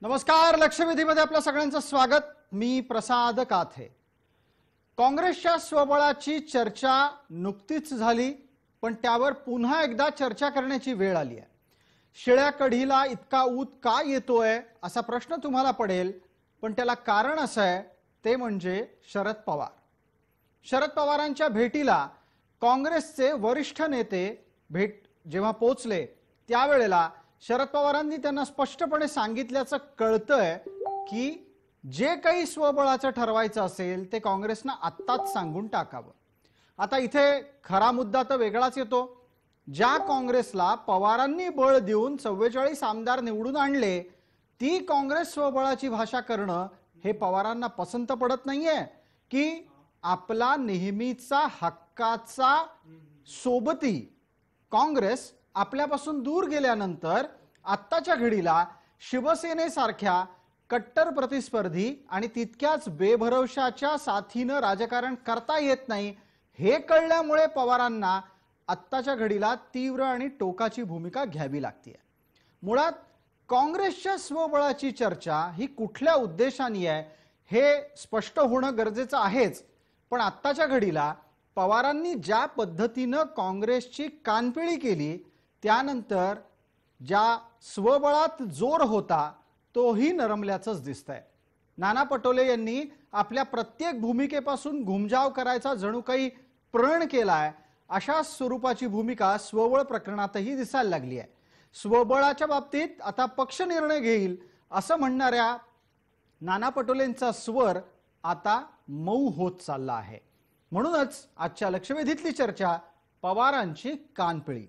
नमस्कार. लक्षवेधीमध्ये आपल्या सगळ्यांचं स्वागत. मी प्रसाद काथे. काँग्रेसच्या स्वबळाची चर्चा नुकतीच झाली, पण त्यावर पुन्हा एकदा चर्चा करण्याची वेळ आली आहे. शिळ्या कढीला इतका ऊत का येतोय असा प्रश्न तुम्हाला पडेल, पण त्याला कारण असं आहे, ते म्हणजे शरद पवार. शरद पवारांच्या भेटीला काँग्रेसचे वरिष्ठ नेते जेव्हा पोहोचले त्यावेळेला शरद पवारांनी त्यांना स्पष्टपणे सांगितल्याचं कळतंय की जे काही स्वबळाचं ठरवायचं असेल ते काँग्रेसनं आत्ताच सांगून टाकावं. आता इथे खरा मुद्दा तर वेगळाच येतो. ज्या काँग्रेसला पवारांनी बळ देऊन 44 आमदार निवडून आणले, ती काँग्रेस स्वबळाची भाषा करणं हे पवारांना पसंत पडत नाहीये की आपला नेहमीचा हक्काचा सोबती काँग्रेस आपल्यापासून दूर गेल्यानंतर आत्ताच्या घडीला शिवसेनेसारख्या कट्टर प्रतिस्पर्धी आणि तितक्याच बेभरवशाच्या साथीनं राजकारण करता येत नाही हे कळल्यामुळे पवारांना आत्ताच्या घडीला तीव्र आणि टोकाची भूमिका घ्यावी लागते. मुळात काँग्रेसच्या स्वबळाची चर्चा ही कुठल्या उद्देशाने आहे हे स्पष्ट होणं गरजेचं आहेच, पण आत्ताच्या घडीला पवारांनी ज्या पद्धतीनं काँग्रेसची कानपिळी केली त्यानंतर ज्या स्वबळात जोर होता तोही नरमल्याचंच दिसतंय. नाना पटोले यांनी आपल्या प्रत्येक भूमिकेपासून घुमजाव करायचा जणू काही प्रण केलाय. अशा स्वरूपाची भूमिका स्वबळ प्रकरणातही दिसायला लागली आहे. स्वबळाच्या बाबतीत आता पक्ष निर्णय घेईल असं म्हणणाऱ्या नाना पटोलेंचा स्वर आता मऊ होत चालला आहे. म्हणूनच आजच्या लक्षवेधीतली चर्चा पवारांची कानपिळी.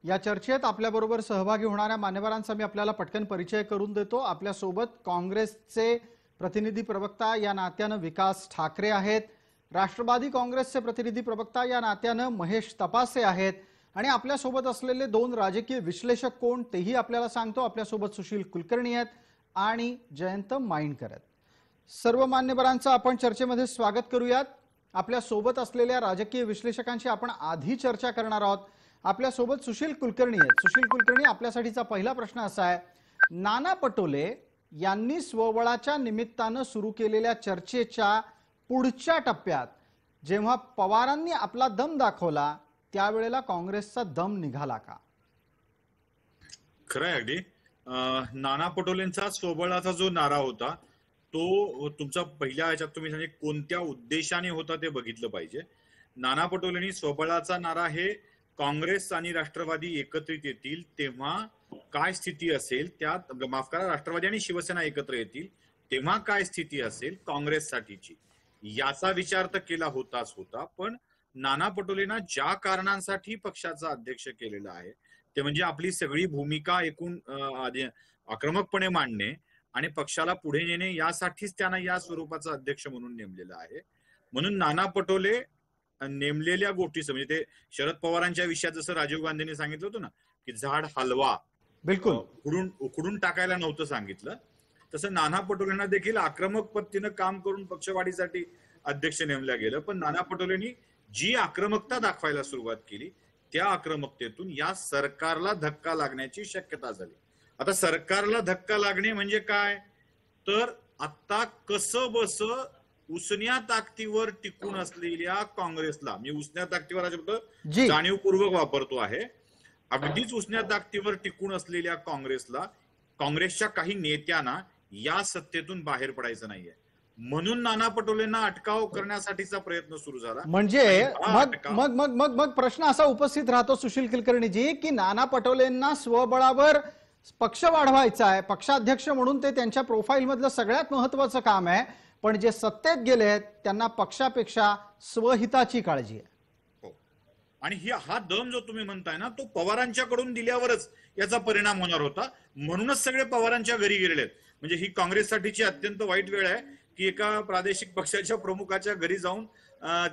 या चर्चेत आपल्याबरोबर सहभागी होणाऱ्या मान्यवरांचा मी आपल्याला पटकन परिचय करून देतो. आपल्यासोबत काँग्रेसचे प्रतिनिधी प्रवक्ता या नात्यानं विकास ठाकरे आहेत, राष्ट्रवादी काँग्रेसचे प्रतिनिधी प्रवक्ता या नात्यानं महेश तपासे आहेत आणि आपल्यासोबत असलेले दोन राजकीय विश्लेषक कोण तेही आपल्याला सांगतो. आपल्यासोबत सुशील कुलकर्णी आहेत आणि जयंत माइंडकर आहेत. सर्व मान्यवरांचं आपण चर्चेमध्ये स्वागत करूयात. आपल्यासोबत असलेल्या राजकीय विश्लेषकांशी आपण आधी चर्चा करणार आहोत. आपल्यासोबत सुशील कुलकर्णी आहेत. सुशील कुलकर्णी, आपल्यासाठीचा पहिला प्रश्न असा आहे, नाना पटोले यांनी स्वबळाच्या निमित्तानं सुरू केलेल्या चर्चेच्या पुढच्या टप्प्यात जेव्हा पवारांनी आपला दम दाखवला त्यावेळेला काँग्रेसचा दम निघाला का? खरंय अगदी. नाना पटोलेंचा स्वबळाचा जो नारा होता तो तुमचा पहिल्या ह्याच्यात तुम्ही म्हणजे कोणत्या उद्देशाने होता ते बघितलं पाहिजे. नाना पटोलेंनी स्वबळाचा नारा हे काँग्रेस आणि राष्ट्रवादी एकत्रित येतील तेव्हा काय स्थिती असेल, त्यात माफ करा राष्ट्रवादी आणि शिवसेना एकत्र येतील तेव्हा काय स्थिती असेल काँग्रेससाठीची, याचा विचार तर केला होताच होता. पण नाना पटोलेंना ज्या कारणांसाठी पक्षाचा अध्यक्ष केलेला आहे ते म्हणजे आपली सगळी भूमिका एकूण आक्रमकपणे मांडणे आणि पक्षाला पुढे नेणे, यासाठीच त्यांना या स्वरूपाचा अध्यक्ष म्हणून नेमलेलं आहे. म्हणून नाना पटोले नेमलेल्या गोष्टीचं म्हणजे ते शरद पवारांच्या विषयात जसं राजीव गांधींनी सांगितलं होतं ना की झाड हलवा, बिलकुल उखडून टाकायला नव्हतं सांगितलं, तसं नाना पटोलेंना देखील आक्रमक पद्धतीनं काम करून पक्षवाढीसाठी अध्यक्ष नेमल्या गेलं. पण नाना पटोलेंनी जी आक्रमकता दाखवायला सुरुवात केली त्या आक्रमकतेतून या सरकारला धक्का लागण्याची शक्यता झाली. आता सरकारला धक्का लागणे म्हणजे काय, तर आता कसं बस उसन्या ताकदीवर टिकून असलेल्या काँग्रेसला, मी उसन्या ताकदीवर हा शब्द जाणीवपूर्वक वापरतो आहे, अगदीच उसन्या ताकदीवर टिकून असलेल्या काँग्रेसला, काँग्रेसच्या काही नेत्यांना या सत्तेतून बाहेर पडायचं नाहीये. म्हणून नाना पटोलेंना अटकाव करण्यासाठीचा प्रयत्न सुरू झाला. म्हणजे मग मग मग मग प्रश्न असा उपस्थित राहतो सुशील कुलकर्णीजी की नाना पटोलेंना स्वबळावर पक्ष वाढवायचा आहे, पक्षाध्यक्ष म्हणून ते त्यांच्या प्रोफाईल मधलं सगळ्यात महत्वाचं काम आहे, पण जे सत्तेत गेलेत त्यांना पक्षापेक्षा स्वहिताची काळजी आहे. हो, आणि हा दम जो तुम्ही म्हणताय ना तो पवारांच्याकडून दिल्यावरच याचा परिणाम होणार होता. म्हणूनच सगळे पवारांच्या घरी गेलेत. म्हणजे ही काँग्रेससाठीची अत्यंत वाईट वेळ आहे की एका प्रादेशिक पक्षाच्या प्रमुखाच्या घरी जाऊन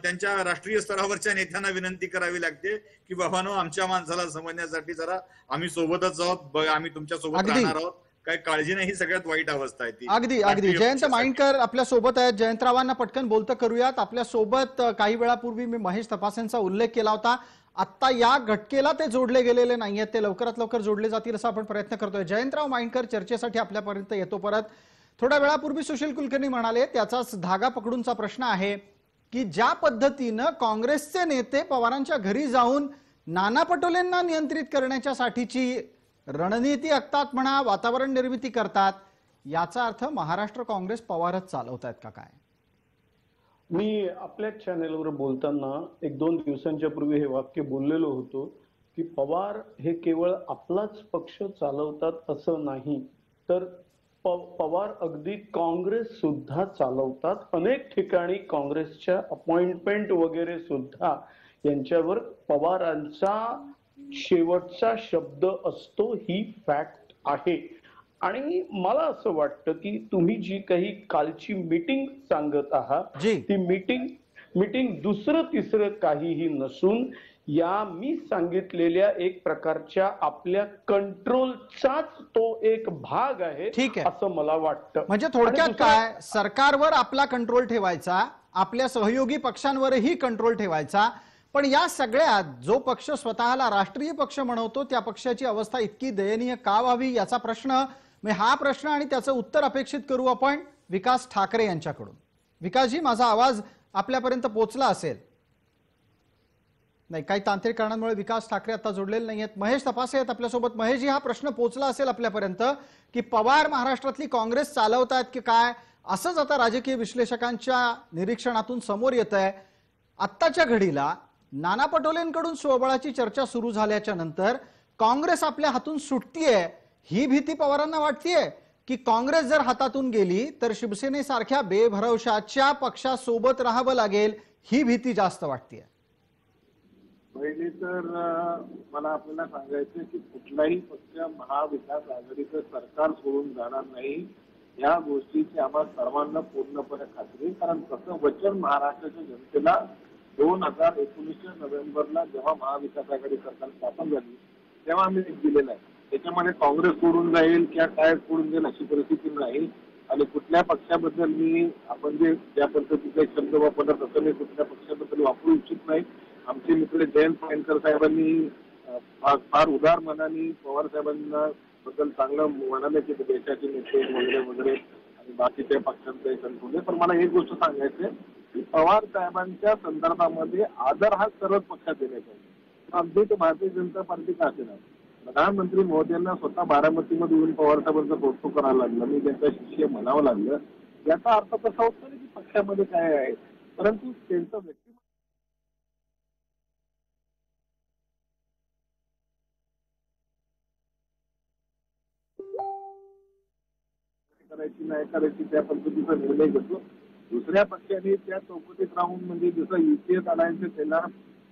त्यांच्या राष्ट्रीय स्तरावरच्या नेत्यांना विनंती करावी लागते की बाबांनो आमच्या माणसाला समजण्यासाठी जरा आम्ही सोबतच आहोत, आम्ही तुमच्या सोबत राहणार आहोत, काय काळजी नाही, ही सगळ्यात वाईट अवस्था आहे ती. अगदी अगदी. राष्ट्रीय जयंत पक्षासाठी. माइंडकर आपल्या सोबत आहेत. जयंतरावांना पटकन बोलतं करूयात. आपल्या सोबत काही वेळापूर्वी मी महेश तपासेंचा उल्लेख केला होता. आता या घटकेला ते जोडले गेलेले नाहीयेत, ते लवकरात लवकर जोडले जातील असा आपण प्रयत्न करतोय. जयंतराव माइंडकर चर्चेसाठी आपल्यापर्यंत येतो परत. थोड्या वेळापूर्वी सुशील कुलकर्णी म्हणाले, त्याचाच धागा पकडूनचा प्रश्न आहे की ज्या पद्धतीनं काँग्रेसचे नेते पवारांच्या घरी जाऊन नाना पटोलेंना नियंत्रित करण्याच्यासाठीची रणनीती आखतात म्हणा, वातावरण निर्मिती करतात, याचा अर्थ महाराष्ट्र काँग्रेस पवारच चालवतायत का काय? मी आपल्या चॅनेलवर बोलताना 1-2 दिवसांच्या पूर्वी हे वाक्य बोललेलो होतो की पवार हे केवळ आपलाच पक्ष चालवतात असं नाही, तर पवार अगदी काँग्रेस सुद्धा चालवतात. अनेक ठिकाणी काँग्रेसच्या अपॉइंटमेंट वगैरे सुद्धा यांच्यावर पवारांचा शेवटचा शब्द असतो, ही फॅक्ट आहे. आणि मला असं वाटतं की तुम्ही जी काही कालची मीटिंग सांगत आहात, ती मीटिंग दुसरं तिसरं काहीही नसून या मी सांगितलेल्या एक प्रकारच्या आपल्या कंट्रोलचाच तो एक भाग आहे, असं मला वाटतं. म्हणजे थोडक्यात काय, सरकारवर आपला कंट्रोल ठेवायचा, आपल्या सहयोगी पक्षांवरही कंट्रोल ठेवायचा, पण या सगळ्यात जो पक्ष स्वतःला राष्ट्रीय पक्ष म्हणवतो त्या पक्षाची अवस्था इतकी दयनीय का व्हावी याचा प्रश्न, हा प्रश्न आणि त्याचं उत्तर अपेक्षित करू आपण विकास ठाकरे यांच्याकडून. विकासजी, माझा आवाज आपल्यापर्यंत पोहोचला असेल? नाही, काही तांत्रिक कारणांमुळे विकास ठाकरे आता जोडलेले नाहीयेत. महेश तपासे आहेत आपल्यासोबत. महेशजी, हा प्रश्न पोहोचला असेल आपल्यापर्यंत की पवार महाराष्ट्रातली काँग्रेस चालवतायत की काय, असंच आता राजकीय विश्लेषकांच्या निरीक्षणातून समोर येत आहे. आत्ताच्या घडीला नाना पटोलेंकडून स्वबळाची चर्चा सुरू झाल्याच्या नंतर काँग्रेस आपल्या हातून सुटतीये, ही भीती पवारांना वाटतेय की काँग्रेस जर हातातून गेली तर शिवसेनेसारख्या बेभरवशाच्या पक्षासोबत राहावं लागेल, ही भीती जास्त वाटतेय? पहिले तर मला आपल्याला सांगायचं की कुठलाही पक्ष महाविकास आघाडीचं सरकार सोडून जाणार नाही, या गोष्टीची आम्हा सर्वांना पूर्णपणे खात्री. कारण तसं वचन महाराष्ट्राच्या जनतेला 2019च्या नोव्हेंबरला जेव्हा महाविकास आघाडी सरकार स्थापन झाली तेव्हा आम्ही दिलेलं आहे. त्याच्यामध्ये काँग्रेस सोडून जाईल किंवा काय सोडून जाईल अशी परिस्थिती नाही. आणि कुठल्या पक्षाबद्दल मी आपण जे ज्या पद्धतीचे शब्द वापरतात तसं मी कुठल्या पक्षाबद्दल वापरू इच्छित नाही. आमचे मित्र जयंत माइंडकर साहेबांनी फार उदार मनाने पवार साहेबांना बद्दल चांगलं म्हणाले की देशाचे नेते वगैरे वगैरे आणि बाकीच्या पक्षांचे कंट्रोल. पण मला एक गोष्ट सांगायची की पवार साहेबांच्या संदर्भामध्ये आदर हा सर्वच पक्षात देण्याचा आहे. अगदी तो भारतीय जनता पार्टी का असेल, प्रधानमंत्री मोदींना स्वतः बारामतीमध्ये येऊन पवार साहेबांचं कौतुक करायला लागलं, मी त्यांचा शिष्य म्हणावं लागलं. याचा अर्थ तसा होतो की पक्षामध्ये काय आहे, परंतु त्यांचं व्यक्ती करायची नाही करायची त्या पद्धतीचा निर्णय घेतो. दुसऱ्या पक्षाने त्या चौकटीत राहून म्हणजे जसं युपीएस अलायन्स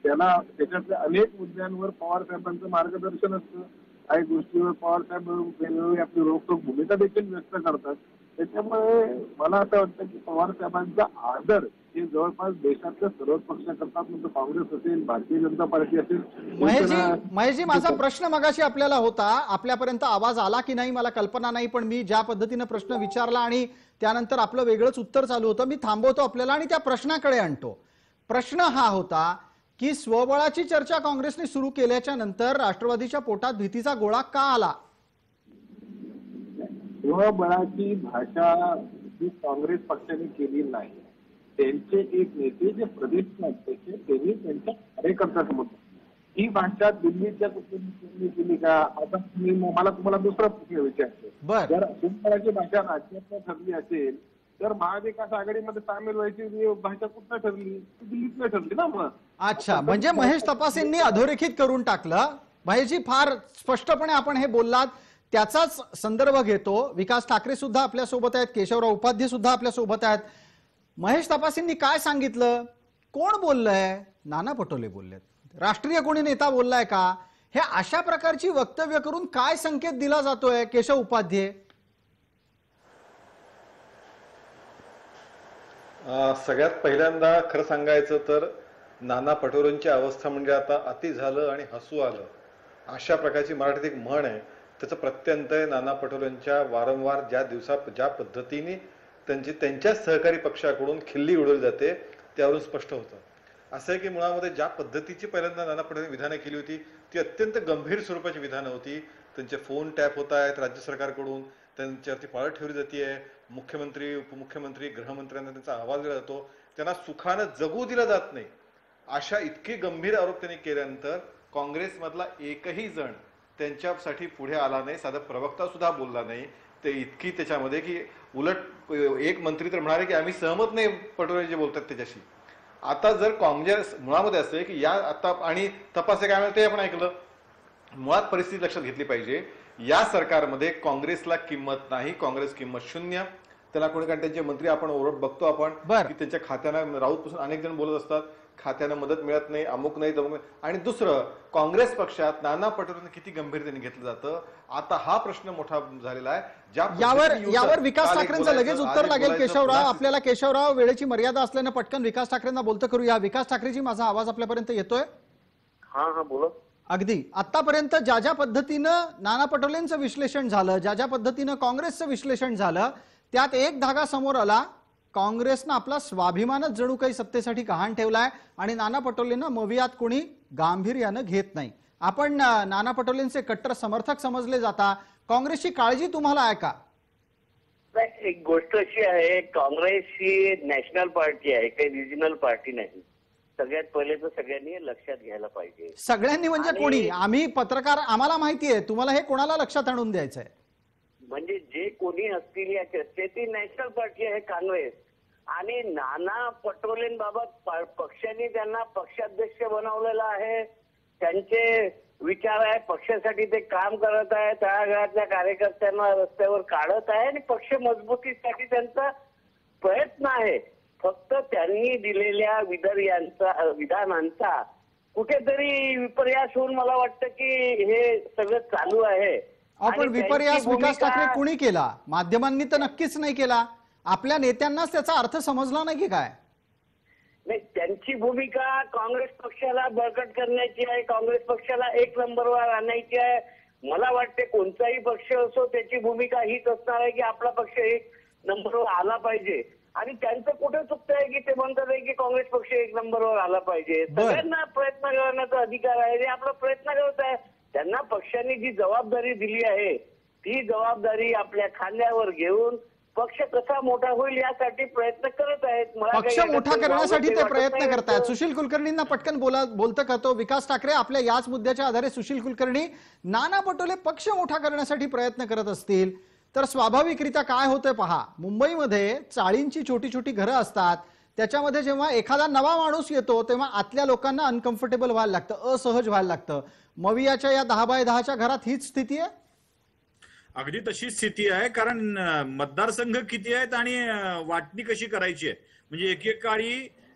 त्याला त्याच्यातल्या अनेक मुद्द्यांवर पवार साहेबांचं मार्गदर्शन असतं. काही गोष्टीवर पवार साहेब वेगवेगळी आपली रोखोक भूमिका देखील व्यक्त करतात. त्याच्यामुळे मला असं वाटतं की पवार साहेबांचा आदर हे जवळपास देशातल्या सर्वच पक्ष करतात, म्हणजे काँग्रेस असेल, भारतीय जनता पार्टी असेल. महेशजी, माझा प्रश्न मगाशी आपल्याला होता, आपल्यापर्यंत आवाज आला की नाही मला कल्पना नाही, पण मी ज्या पद्धतीने प्रश्न विचारला आणि त्यानंतर आपलं वेगळंच उत्तर चालू होतं, मी थांबवतो आपल्याला आणि त्या प्रश्नाकडे आणतो. प्रश्न हा होता की स्वबळाची चर्चा काँग्रेसने सुरू केल्याच्या नंतर राष्ट्रवादीच्या पोटात भीतीचा गोळा का आला? स्वबळाची भाषा ही काँग्रेस पक्षाने केली नाही. त्यांचे एक नेते जे प्रदेश अध्यक्ष त्यांनी त्यांच्या कार्यकर्त्यांसमोर ही भाषा दिल्लीच्या कुटुंबांनी केली का? आता मला तुम्हाला दुसरा प्रश्न विचारतो, जर स्वबळाची भाषा राज्यात ठरली असेल तर महाविकास आघाडीमध्ये सामील व्हायची भाषा कुठं ठरली? दिल्लीतनं ठरली ना. मग अच्छा, म्हणजे महेश तपासेंनी अधोरेखित करून टाकलं. महेशजी, फार स्पष्टपणे आपण हे बोललात, त्याचाच संदर्भ घेतो. विकास ठाकरे सुद्धा आपल्या सोबत आहेत, केशवराव उपाध्ये सुद्धा आपल्या सोबत आहेत. महेश तपासेंनी काय सांगितलं? कोण बोललंय? नाना पटोले बोललेत. राष्ट्रीय कोणी नेता बोललाय का? हे अशा प्रकारची वक्तव्य करून काय संकेत दिला जातोय? केशव उपाध्ये, सगळ्यात पहिल्यांदा खरं सांगायचं तर नाना पटोलेंची अवस्था म्हणजे आता अति झालं आणि हसू आलं, अशा प्रकारची मराठीत एक म्हण आहे. त्याचं प्रत्यंतर नाना पटोलेंच्या वारंवार ज्या पद्धतीने त्यांच्या सहकारी पक्षाकडून खिल्ली उडवली जाते त्यावरून स्पष्ट होतं. असं आहे की मुळामध्ये ज्या पद्धतीची पहिल्यांदा नाना पटोलेंनी विधानं केली होती ती अत्यंत गंभीर स्वरूपाची विधानं होती. त्यांचे फोन टॅप होत आहेत राज्य सरकारकडून, त्यांच्यावरती पाळत ठेवली जाते, मुख्यमंत्री उपमुख्यमंत्री गृहमंत्र्यांना त्यांचा अहवाल दिला जातो, त्यांना सुखानं जगू दिलं जात नाही. अशा इतके गंभीर आरोप त्यांनी केल्यानंतर काँग्रेसमधला एकही जण त्यांच्यासाठी पुढे आला नाही, साधा प्रवक्ता सुद्धा बोलला नाही. ते इतकी त्याच्यामध्ये की उलट एक मंत्री तर म्हणाले की आम्ही सहमत नाही पटोले जे बोलतात त्याच्याशी. आता जर काँग्रेस मुळामध्ये असं की या आता आणि तपास काय म्हणते ते आपण ऐकलं, मुळात परिस्थिती लक्षात घेतली पाहिजे. या सरकारमध्ये काँग्रेसला किंमत नाही, काँग्रेस किंमत शून्य. त्याला कोणी कारण त्यांचे मंत्री आपण ओरड बघतो आपण की त्यांच्या खात्यानं राऊत पासून अनेक जण बोलत असतात खात्यानं मदत मिळत नाही, अमुक नाही तमुक नाही. आणि दुसरं काँग्रेस पक्षात नाना पटोलेंना किती गंभीरतेने घेतलं जातं आता हा प्रश्न मोठा झालेला आहे. यावर विकास ठाकरेंचं लगेच उत्तर लागेल. केशवराव, आपल्याला केशवराव वेळेची मर्यादा असल्यानं पटकन विकास ठाकरेंना बोलतं करूया. विकास ठाकरेजी, माझा आवाज आपल्यापर्यंत येतोय? हा बोला. अगदी आतापर्यंत ज्या पद्धतीनं नाना पटोलेंचं विश्लेषण झालं, ज्या पद्धतीनं काँग्रेसचं विश्लेषण झालं, त्यात एक धागा समोर आला. काँग्रेसनं आपला स्वाभिमानच जणू काही सत्तेसाठी गहाण ठेवलाय आणि नाना पटोलेंना मवियात कोणी गांभीर्यानं घेत नाही. आपण नाना पटोलेंचे कट्टर समर्थक समजले जाता, काँग्रेसची काळजी तुम्हाला आहे का? एक गोष्ट अशी आहे, काँग्रेस ही नॅशनल पार्टी आहे, काही रिजनल पार्टी नाही. सगळ्यात पहिले तर सगळ्यांनी लक्षात घ्यायला पाहिजे. सगळ्यांनी म्हणजे कोणी? आम्ही पत्रकार, आम्हाला माहिती आहे. तुम्हाला हे कोणाला लक्षात आणून द्यायचंय? म्हणजे जे कोणी असतील या चर्चेत ती नॅशनल पार्टी आहे काँग्रेस. आणि नाना पटोलेंबाबत पक्षाने त्यांना पक्षाध्यक्ष बनवलेला आहे. त्यांचे विचार आहे, पक्षासाठी ते काम करत आहे, तळागाळातल्या कार्यकर्त्यांना रस्त्यावर काढत आहे आणि पक्ष मजबूतीसाठी त्यांचा प्रयत्न आहे. फक्त त्यांनी दिलेल्या विधानांचा कुठेतरी विपर्यास होऊन मला वाटतं की हे सगळं चालू आहे. आपण विपर्यास विकास ठाकरे कुणी केला? माध्यमांनी तर नक्कीच नाही केला. आपल्या नेत्यांनाच त्याचा अर्थ समजला नाही की काय? नाही, त्यांची भूमिका काँग्रेस पक्षाला बळकट करण्याची आहे, काँग्रेस पक्षाला एक नंबरवर आणायची आहे. मला वाटते कोणताही पक्ष असो त्याची भूमिका हीच असणार आहे की आपला पक्ष एक नंबरवर आला पाहिजे. आणि त्यांचं कुठे चुकतं आहे की ते म्हणतात आहे की काँग्रेस पक्ष एक नंबरवर आला पाहिजे. सगळ्यांना प्रयत्न करण्याचा अधिकार आहे, ते आपला प्रयत्न करत आहे. त्यांना पक्षाने जी जबाबदारी दिली आहे ती जबाबदारी आपल्या खांद्यावर घेऊन पक्ष कसा मोठा होईल यासाठी प्रयत्न करत आहेत. पक्ष मोठा करण्यासाठी ते प्रयत्न करतायत. सुशील कुलकर्णींना पटकन बोलतं करतो. विकास ठाकरे, आपल्या याच मुद्द्याच्या आधारे सुशील कुलकर्णी, नाना पटोले पक्ष मोठा करण्यासाठी प्रयत्न करत असतील तर स्वाभाविकरित्या काय होतंय पहा. मुंबईमध्ये चाळींची छोटी छोटी घरं असतात, त्याच्यामध्ये जेव्हा एखादा नवा माणूस येतो तेव्हा आतल्या लोकांना अनकम्फर्टेबल व्हायला लागतं, असहज व्हायला लागतं. मवियाच्या या 10x10च्या घरात हीच स्थिती आहे? अगदी तशीच स्थिती आहे. कारण मतदारसंघ किती आहेत आणि वाटणी कशी करायची आहे. म्हणजे एकेकाळी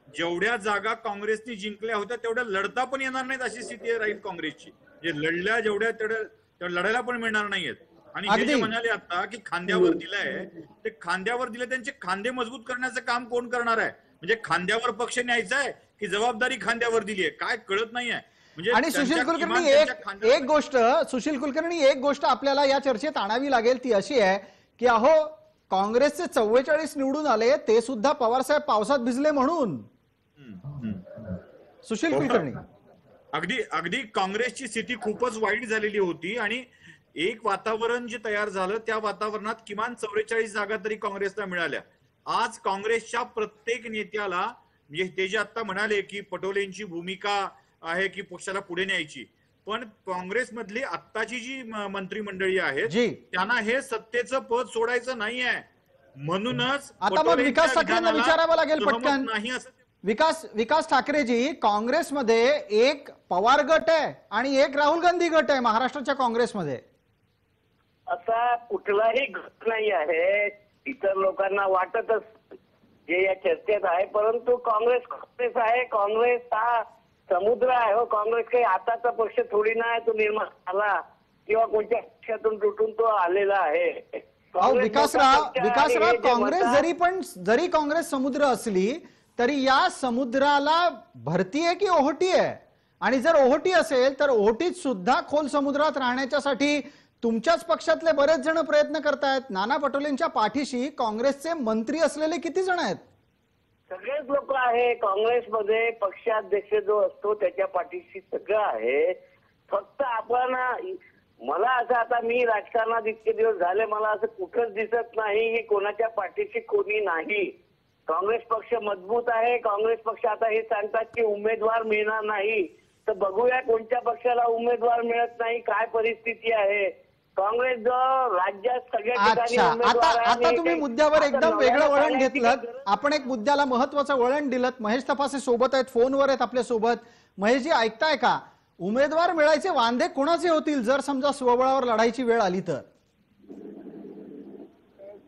जेवढ्या जागा काँग्रेसने जिंकल्या होत्या तेवढ्या लढता पण येणार नाहीत अशी स्थिती राहील काँग्रेसची. जे लढल्या जेवढ्या तेवढ्या लढायला पण मिळणार नाहीत. आणि हे जे म्हणाले आता की खांद्यावर दिलंय, ते खांद्यावर दिलं, त्यांचे खांदे मजबूत करण्याचं काम कोण करणार आहे? म्हणजे खांद्यावर पक्ष न्यायचा आहे की जबाबदारी खांद्यावर दिली आहे काय कळत नाहीये. आणि सुशील कुलकर्णी एक गोष्ट आपल्याला या चर्चेत आणावी लागेल, ती अशी आहे की अहो, काँग्रेसचे 44 निवडून आले, ते सुद्धा पवारसाहेब पावसात भिजले म्हणून. सुशील कुलकर्णी, अगदी काँग्रेसची स्थिती खूपच वाईट झालेली होती आणि एक वातावरण जे तयार झालं त्या वातावरणात किमान 44 जागा तरी काँग्रेसला मिळाल्या. आज काँग्रेसच्या प्रत्येक नेत्याला, म्हणजे ते जे आता म्हणाले की पटोलेंची भूमिका आहे की पक्षाला पुढे न्यायची, पण काँग्रेसमधली आत्ताची जी मंत्रिमंडळी आहेत त्यांना हे सत्तेचं पद सोडायचं नाहीये. म्हणूनच आता मग विकास ठाकरेंना विचारावं लागेल पटकन. विकास ठाकरेजी, काँग्रेसमध्ये एक पवार गट आहे आणि एक राहुल गांधी गट आहे महाराष्ट्राच्या काँग्रेसमध्ये. असा कुठलाही गट नाही आहे. इतर लोकांना वाटतच जे या चर्चेत आहे, परंतु काँग्रेस आहे. काँग्रेस हा समुद्र आहे हो. काँग्रेस काही आताचा पक्ष थोडी नाही, तो निर्माण झाला किंवा कोणत्या पक्षातून तुटून तो आलेला आहे. विकासराव, काँग्रेस जरी काँग्रेस समुद्र असली तरी या समुद्राला भरती आहे की ओहोटी आहे? आणि जर ओहोटी असेल तर ओहोटीत सुद्धा खोल समुद्रात राहण्याच्यासाठी तुमच्याच पक्षातले बरेच जण प्रयत्न करतायत. नाना पटोलेंच्या पाठीशी काँग्रेसचे मंत्री असलेले किती जण आहेत? सगळेच लोक आहे काँग्रेसमध्ये. पक्षाध्यक्ष जो असतो त्याच्या पाठीशी सगळं आहे. फक्त आपण मला असं आता मी राजकारणात इतके दिवस झाले मला असं कुठंच दिसत नाही की कोणाच्या पाठीशी कोणी नाही. काँग्रेस पक्ष मजबूत आहे. काँग्रेस पक्ष आता हे सांगतात की उमेदवार मिळणार नाही, तर बघूया कोणत्या पक्षाला उमेदवार मिळत नाही, काय परिस्थिती आहे. काँग्रेस जो राज्यात सगळ्या ठिकाणी अच्छा, उमेदवार आहे. आता तुम्ही मुद्द्यावर आता एकदम नव्यानं वेगळं वळण सांगायची घेतलं. गरज आपण एक मुद्द्याला महत्वाचं वळण दिलं. महेश तपासे सोबत आहेत, फोनवर आहेत आपल्या सोबत. महेशजी ऐकताय का? उमेदवार मिळायचे वांदे कोणाचे होतील जर समजा स्वबळावर लढायची वेळ आली तर?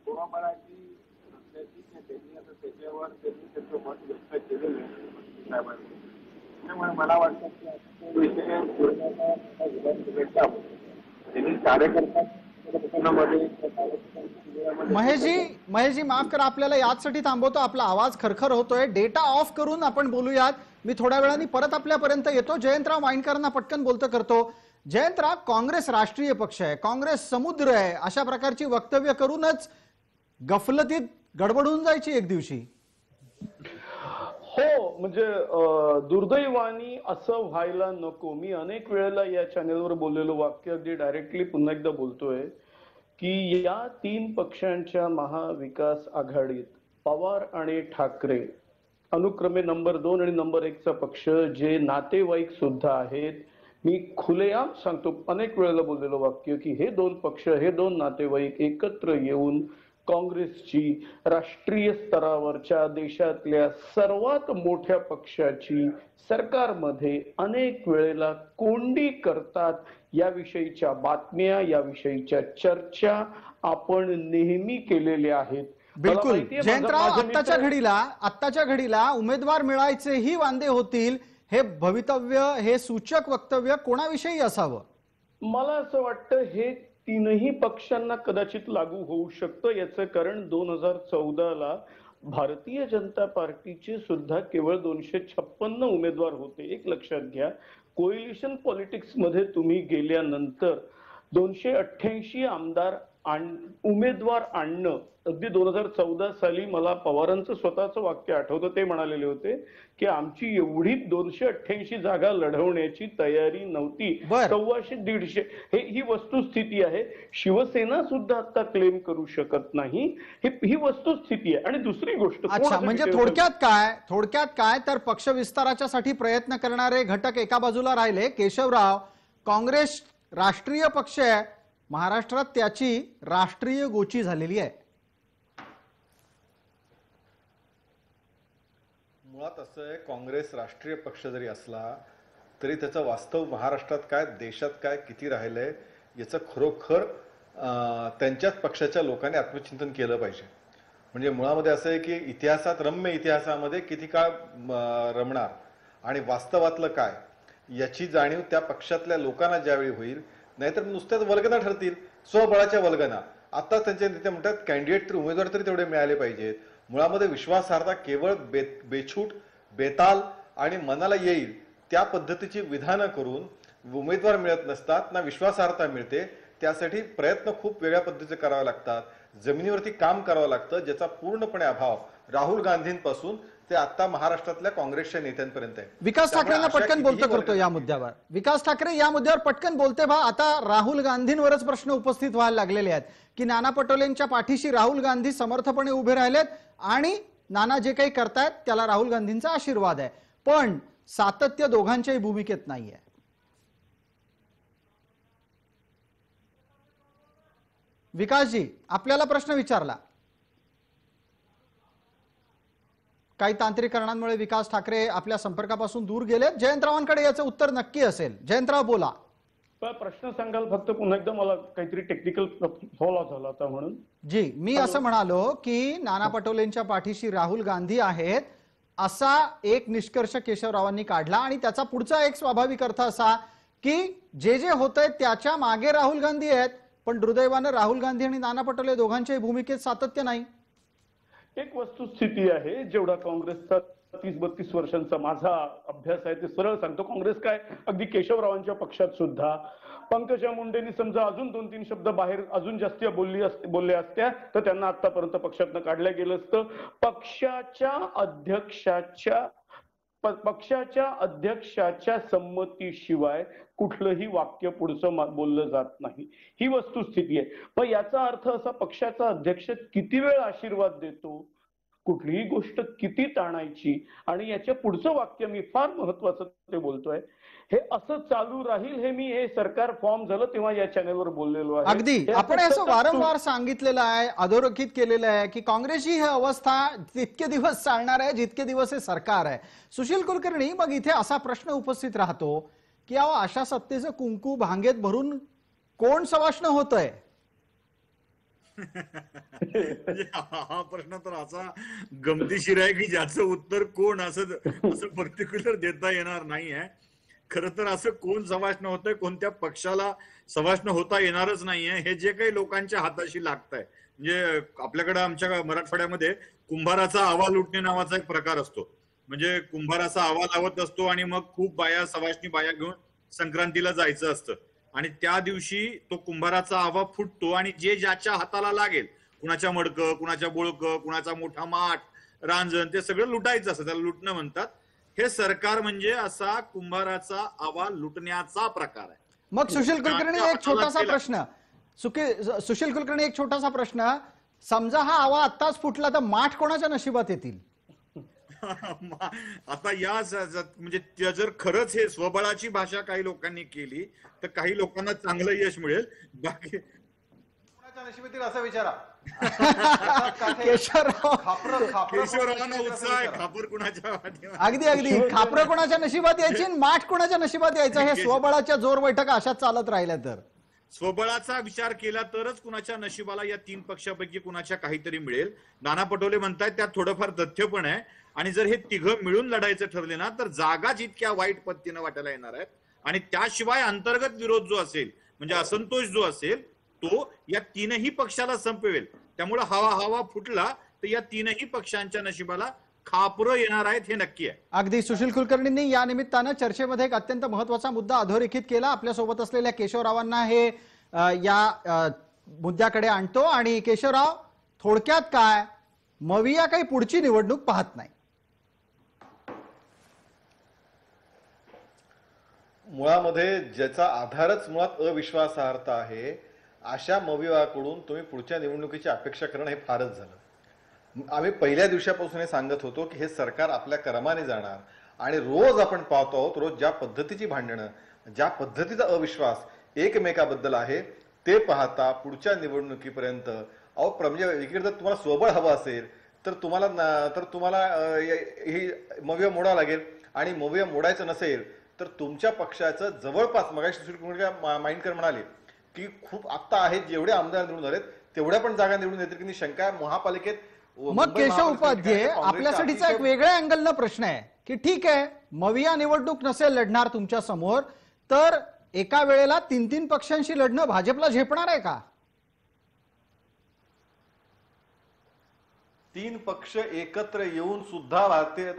स्वबळाची असल्याची त्यांनी आता त्याच्यावर त्यांनी त्याचं मत व्यक्त केलेलं आहे साहेबांनी. त्यामुळे मला वाटतं की तो विषय बोलण्याचा त्यांनी कार्यकर्ता महेशजी माफ करा, आपल्याला याचसाठी थांबवतो. आपला आवाज खरखर होतोय. डेटा ऑफ करून आपण बोलूयात. मी थोड्या वेळाने परत आपल्यापर्यंत येतो. जयंतराव वाईनकरांना पटकन बोलतं करतो. जयंतराव, काँग्रेस राष्ट्रीय पक्ष आहे, काँग्रेस समुद्र आहे, अशा प्रकारची वक्तव्य करूनच गफलतीत गडबडून जायची एक दिवशी. हो, म्हणजे दुर्दैवानी असं व्हायला नको. मी अनेक वेळेला या चॅनेलवर बोललेलो वाक्य अगदी डायरेक्टली पुन्हा एकदा बोलतोय की या 3 पक्षांच्या महाविकास आघाडीत पवार आणि ठाकरे अनुक्रमे नंबर 2 आणि नंबर 1 चा पक्ष, जे नातेवाईक सुद्धा आहेत. मी खुलेआम सांगतो, अनेक वेळेला बोललेलो वाक्य की हे 2 पक्ष, हे 2 नातेवाईक एकत्र येऊन काँग्रेसची राष्ट्रीय स्तरावरच्या देशातल्या सर्वात मोठ्या पक्षाची सरकारमध्ये अनेक वेळेला कोंडी करतात. याविषयीच्या बातम्या, याविषयीच्या चर्चा आपण नेहमी केलेल्या आहेत. बिलकुल जयंतराव, आत्ताच्या घडीला उमेदवार मिळायचेही वांदे होतील, हे भवितव्य, हे सूचक वक्तव्य कोणाविषयी असावं? मला असं वाटतं हे 3ही पक्षांना कदाचित लागू होऊ शकतं. याचं कारण 2014ला भारतीय जनता पार्टीचे सुद्धा केवळ 256 उमेदवार होते. एक लक्षात घ्या, कोएलिशन पॉलिटिक्स मध्ये तुम्ही गेल्यानंतर 288 उमेदवार आणणं, अगदी 2014 साली मला पवारांचं स्वतःचं वाक्य आठवतं. ते म्हणालेले होते की आमची एवढी 288 जागा लढवण्याची तयारी नव्हती. 125-150 ही वस्तुस्थिती आहे. शिवसेना सुद्धा आता क्लेम करू शकत नाही. ही वस्तुस्थिती आहे. आणि दुसरी गोष्ट, अच्छा, म्हणजे थोडक्यात काय तर पक्ष विस्ताराच्यासाठी प्रयत्न करणारे घटक एका बाजूला राहिले. केशवराव, काँग्रेस राष्ट्रीय पक्ष आहे, महाराष्ट्रात त्याची राष्ट्रीय गोची झालेली आहे. मुळात असं आहे, काँग्रेस राष्ट्रीय पक्ष जरी असला तरी त्याचं वास्तव महाराष्ट्रात काय, देशात काय, किती राहिलंय याचं खरोखर त्यांच्याच पक्षाच्या लोकांनी आत्मचिंतन केलं पाहिजे. म्हणजे मुळामध्ये असं आहे की इतिहासात, रम्य इतिहासामध्ये किती काळ रमणार आणि वास्तवातलं काय याची जाणीव त्या पक्षातल्या लोकांना ज्यावेळी होईल, नाहीतर नुसत्याच वल्गना ठरतील, स्वबळाच्या वल्गना. आता त्यांचे नेते म्हणतात कॅन्डिडेट तरी, उमेदवार तरी तेवढे मिळाले पाहिजेत. मुळामध्ये विश्वासार्हता केवळ बेछूट, बेताल आणि मनाला येईल त्या पद्धतीची विधानं करून उमेदवार मिळत नसतात ना विश्वासार्हता मिळते. त्यासाठी प्रयत्न खूप वेगळ्या पद्धतीचे करावे लागतात. जमिनीवरती काम करावं लागतं, ज्याचा पूर्णपणे अभाव राहुल गांधींपासून ते आता महाराष्ट्रातल्या काँग्रेसच्या नेत्यांपर्यंत आहे. विकास ठाकरेंना पटकन बोलतं करतो या मुद्द्यावर. विकास ठाकरे या मुद्द्यावर पटकन बोलते. आता राहुल गांधींवरच प्रश्न उपस्थित व्हायला लागलेले आहेत की नाना पटोलेंच्या पाठीशी राहुल गांधी समर्थपणे उभे राहिलेत आणि नाना जे काही करतायत त्याला राहुल गांधींचा आशीर्वाद आहे, पण सातत्य दोघांच्याही भूमिकेत नाहीये. विकासजी, आपल्याला प्रश्न विचारला. काही तांत्रिक कारणांमुळे विकास ठाकरे आपल्या संपर्कापासून दूर गेलेत. जयंतरावांकडे याचं उत्तर नक्की असेल. जयंतराव बोला. प्रश्न सांगाल फक्त पुन्हा एकदा, मला काहीतरी टेक्निकल फॉलो झाला होता म्हणून. जी, मी असं म्हणालो की नाना पटोलेंच्या पाठीशी राहुल गांधी आहेत असा एक निष्कर्ष केशवरावांनी काढला आणि त्याचा पुढचा एक स्वाभाविक अर्थ असा की जे जे होतंय त्याच्या मागे राहुल गांधी आहेत, पण दुर्दैवानं राहुल गांधी आणि नाना पटोले दोघांच्याही भूमिकेत सातत्य नाही. एक वस्तुस्थिती आहे, जेवढा काँग्रेसचा 30-32 वर्षांचा माझा अभ्यास आहे ते सरळ सांगतो. काँग्रेस काय अगदी केशवरावांच्या पक्षात सुद्धा पंकजा मुंडेंनी समजा अजून 2-3 शब्द बाहेर अजून जास्त बोलल्या असत्या तर त्यांना आतापर्यंत पक्षातनं काढलं गेलं असतं. पक्षाच्या अध्यक्षाच्या संमतीशिवाय कुठलंही वाक्य पुढचं बोललं जात नाही, ही वस्तुस्थिती आहे. पण याचा अर्थ असा पक्षाचा अध्यक्ष किती वेळ आशीर्वाद देतो, कुठलीही गोष्ट किती ताणायची आणि याच्या पुढचं वाक्य मी फार महत्वाचं ते बोलतोय, हे असं चालू राहील हे मी हे सरकार फॉर्म झालं तेव्हा या चॅनलवर बोललेलो आहे. अगदी आपण असं वारंवार सांगितलेलं आहे, अधोरेखित केलेलं आहे की काँग्रेसची ही अवस्था तितके दिवस चालणार आहे जितके दिवस हे सरकार आहे. सुशील कुलकर्णी, मग इथे असा प्रश्न उपस्थित राहतो की अशा सत्तेचं कुंकू भांगेत भरून कोण सवाष्ण होतंय? हा प्रश्न तर असा गमतीशीर आहे की ज्याचं उत्तर कोण असं पर्टिक्युलर देता येणार नाहीये. खरं तर असं कोण सवाष्ण होतंय, कोणत्या पक्षाला सवाष्ण होता येणारच नाहीये, हे जे काही लोकांच्या हाताशी लागतंय. म्हणजे आपल्याकडे आमच्या मराठवाड्यामध्ये कुंभाराचा आवा लुटणे नावाचा एक प्रकार असतो. म्हणजे कुंभाराचा आवा लावत असतो आणि मग खूप बाया सवाष्णी बाया घेऊन संक्रांतीला जायचं असतं आणि त्या दिवशी तो कुंभाराचा आवा फुटतो आणि जे ज्याच्या हाताला लागेल, कुणाच्या मडकं, कुणाच्या बोळकं, कुणाचा मोठा माठ, रांजण, ते सगळं लुटायचं असतं. त्याला लुटणं म्हणतात. हे सरकार म्हणजे असा कुंभाराचा आवा लुटण्याचा प्रकार आहे. मग सुशील कुलकर्णी एक छोटासा प्रश्न, समजा हा आवा आत्ताच फुटला तर माठ कोणाच्या नशिबात येतील? आता म्हणजे जर खरंच हे स्वबळाची भाषा काही लोकांनी केली तर काही लोकांना चांगलं यश मिळेल. बाकी कोणाच्या नशिबातील असं विचारा. केशवरावांना उत्साह आहे, खापर कुणाच्या अगदी खापर कोणाच्या नशिबात यायची, माठ कोणाच्या नशिबात यायचं, हे स्वबळाच्या जोर बैठका अशाच चालत राहिल्या तर स्वबळाचा विचार केला तरच कुणाच्या नशिबाला या 3 पक्षापैकी कुणाच्या काहीतरी मिळेल. नाना पटोले म्हणतायत त्यात थोडंफार तथ्य पण आहे. आणि जर हे तिघं मिळून लढायचं ठरले ना तर जागाच इतक्या वाईट पद्धतीनं वाटायला येणार आहेत. आणि त्याशिवाय अंतर्गत विरोध जो असेल, म्हणजे असंतोष जो असेल, तो या 3ही पक्षाला संपवेल. त्यामुळे हवा फुटला तर या 3ही पक्षांच्या नशिबाला खापरं येणार आहेत, हे नक्की आहे. अगदी सुशील कुलकर्णींनी या निमित्तानं चर्चेमध्ये एक अत्यंत महत्वाचा मुद्दा अधोरेखित केला. आपल्यासोबत असलेल्या केशवरावांना हे या मुद्द्याकडे आणतो. आणि केशवराव, थोडक्यात काय, मविया काही पुढची निवडणूक पाहत नाही? मुळामध्ये ज्याचा आधारच मुळात अविश्वासार्हता आहे, अशा मवियाकडून तुम्ही पुढच्या निवडणुकीची अपेक्षा करणं हे फारच झालं. आम्ही पहिल्या दिवसापासून हे सांगत होतो की हे सरकार आपल्या क्रमाने जाणार आणि रोज आपण पाहतो आहोत, रोज ज्या पद्धतीची भांडणं, ज्या पद्धतीचा अविश्वास एकमेकाबद्दल आहे ते पाहता पुढच्या निवडणुकीपर्यंत म्हणजे एकीकडे तुम्हाला स्वबळ हवं असेल तर तुम्हाला ही मविया मोडावं लागेल. आणि मविया मोडायचं नसेल तर तुमच्या पक्षाचं जवळपास, मगाशी सुशील माइंडकर म्हणाले की खूप आत्ता आहेत जेवढे आमदार निवडून झालेत तेवढ्या पण जागा निवडून येतील की शंका आहे. महापालिकेत मग केशव उपाध्ये, आपल्यासाठीचा एक वेगळ्या अँगलनं प्रश्न आहे की ठीक आहे, मविया निवडणूक नसेल लढणार तुमच्या समोर, तर एका वेळेला 3 पक्षांशी लढणं भाजपला झेपणार आहे का? 3 पक्ष एकत्र येऊन सुद्धा भारतीय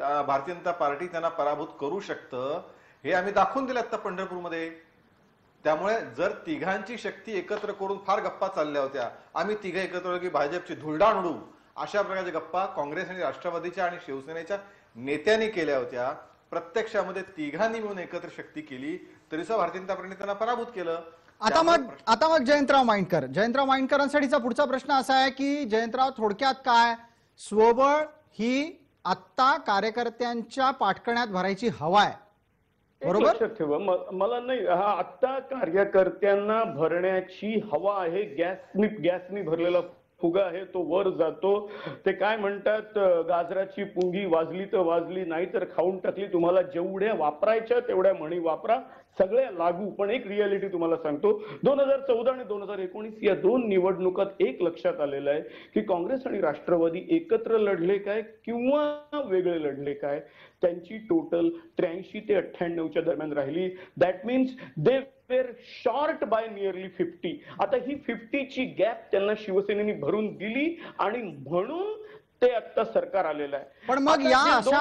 जनता पार्टी त्यांना पराभूत करू शकतं, हे आम्ही दाखवून दिलं आता पंढरपूरमध्ये. त्यामुळे जर तिघांची शक्ती एकत्र करून, फार गप्पा चालल्या होत्या, आम्ही तिघं एकत्र की भाजपची धुळडाण उडू, अशा प्रकारच्या गप्पा काँग्रेस आणि राष्ट्रवादीच्या आणि शिवसेनेच्या नेत्यांनी केल्या होत्या. प्रत्यक्षामध्ये तिघांनी मिळून एकत्र शक्ती केली तरी सुद्धा भारतीय जनता पार्टीने त्यांना पराभूत केलं. आता मग जयंतराव माइंडकरांसाठीचा पुढचा प्रश्न असा आहे की जयंतराव, थोडक्यात काय, स्वबळ ही आत्ता कार्यकर्त्यांच्या पाठकण्यात भरायची हवा आहे, बरोबर? लक्षात ठेवा, मला नाही, हा आत्ता कार्यकर्त्यांना भरण्याची हवा आहे. गॅसनी भरलेला फुगा आहे, तो वर जातो. ते काय म्हणतात, गाजराची पुंगी वाजली तर वाजली, नाही तर खाऊन टाकली. तुम्हाला जेवढ्या वापरायच्या तेवढ्या म्हणी वापरा, सगळ्या लागू. पण एक रियालिटी तुम्हाला सांगतो, 2014 आणि 2019 या 2 निवडणुकात एक लक्षात आलेलं आहे की काँग्रेस आणि राष्ट्रवादी एकत्र लढले काय किंवा वेगळे लढले काय, त्यांची टोटल 83 ते 98च्या दरम्यान राहिली. That means they were short bye nearly 50. आता ही 50ची गॅप त्यांना शिवसेनेने भरून दिली आणि म्हणून ते आता सरकार आलेलं आहे. पण मग आता या जे अशा दोन-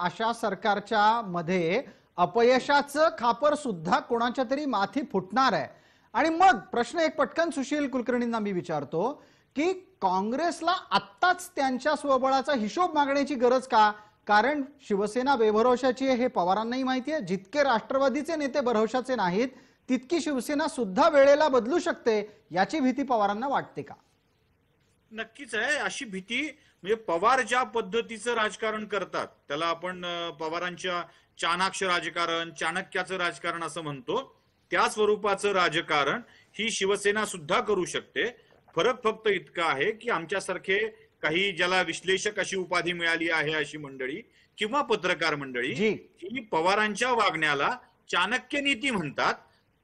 अशा सरकारच्या मध्ये अपयशाचं खापर सुद्धा कोणाच्या तरी माथी फुटणार आहे. आणि मग प्रश्न एक पटकन सुशील कुलकर्णींना मी विचारतो की काँग्रेसला आत्ताच त्यांच्या स्वबळाचा हिशोब मागण्याची गरज का? कारण शिवसेना बेभरवशाची आहे हे पवारांनाही माहिती आहे. जितके राष्ट्रवादीचे नेते भरवशाचे नाहीत तितकी शिवसेना सुद्धा वेळेला बदलू शकते, याची भीती पवारांना वाटते का? नक्कीच आहे अशी भीती. म्हणजे पवार ज्या पद्धतीचं राजकारण करतात त्याला आपण पवारांच्या चाणाक्ष राजकारण, चाणक्याचं राजकारण असं म्हणतो, त्या स्वरूपाचं राजकारण ही शिवसेना सुद्धा करू शकते. फरक फक्त इतका आहे की आमच्यासारखे काही ज्याला विश्लेषक अशी उपाधी मिळाली आहे अशी मंडळी किंवा पत्रकार मंडळी ही पवारांच्या वागण्याला चाणक्य नीती म्हणतात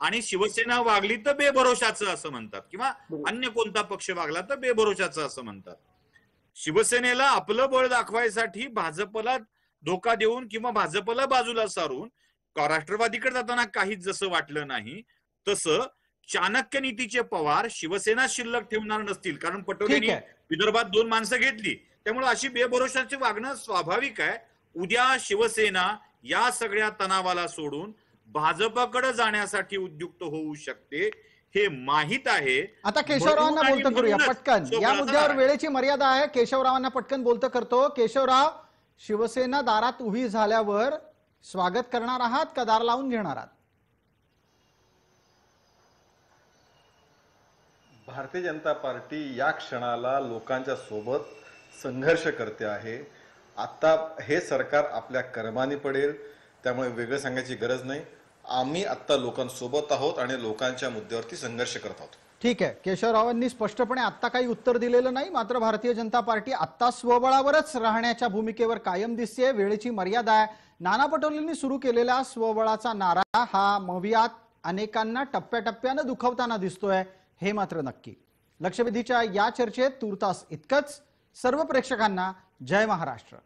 आणि शिवसेना वागली तर बेभरोशाचं असं म्हणतात, किंवा अन्य कोणता पक्ष वागला तर बेभरोशाचं असं म्हणतात. शिवसेनेला आपलं बळ दाखवायसाठी भाजपला धोका देऊन किंवा भाजपला बाजूला सारून राष्ट्रवादीकडे जाताना काहीच जसं वाटलं नाही, तसं चाणक्य नीतीचे पवार शिवसेना शिल्लक ठेवणार नसतील. कारण पटोलेंनी विदर्भात 2 माणसं घेतली, त्यामुळे अशी बेभरोशाचे वागणं स्वाभाविक आहे. उद्या शिवसेना या सगळ्या तणावाला सोडून भाजपकडे जाण्यासाठी उद्युक्त होऊ शकते, हे माहित आहे. आता केशवरावांना बोलतं करूया पटकन. या मुद्द्यावर वेळेची मर्यादा आहे. केशवरावांना पटकन बोलतं करतो. केशवराव, शिवसेना दारात उभी झाल्यावर स्वागत करणार आहात का दार लावून घेणार आहात? भारतीय जनता पार्टी या क्षणाला लोकांच्या सोबत संघर्ष करते आहे. आता हे सरकार आपल्या कर्माने पडेल, त्यामुळे वेगळं सांगायची गरज नाही. आम्ही आता लोकांसोबत आहोत आणि लोकांच्या मुद्द्यावरती संघर्ष करत आहोत. ठीक आहे. केशवरावांनी स्पष्टपणे आता काही उत्तर दिलेलं नाही, मात्र भारतीय जनता पार्टी आता स्वबळावरच राहण्याच्या भूमिकेवर कायम दिसते. वेळेची मर्यादा आहे. नाना पटोलेंनी सुरू केलेला स्वबळाचा नारा हा मवियात अनेकांना टप्प्याटप्प्यानं दुखवताना दिसतोय, हे मात्र नक्की. लक्षवेधीच्या या चर्चेत तूर्तास इतकंच. सर्व प्रेक्षकांना जय महाराष्ट्र.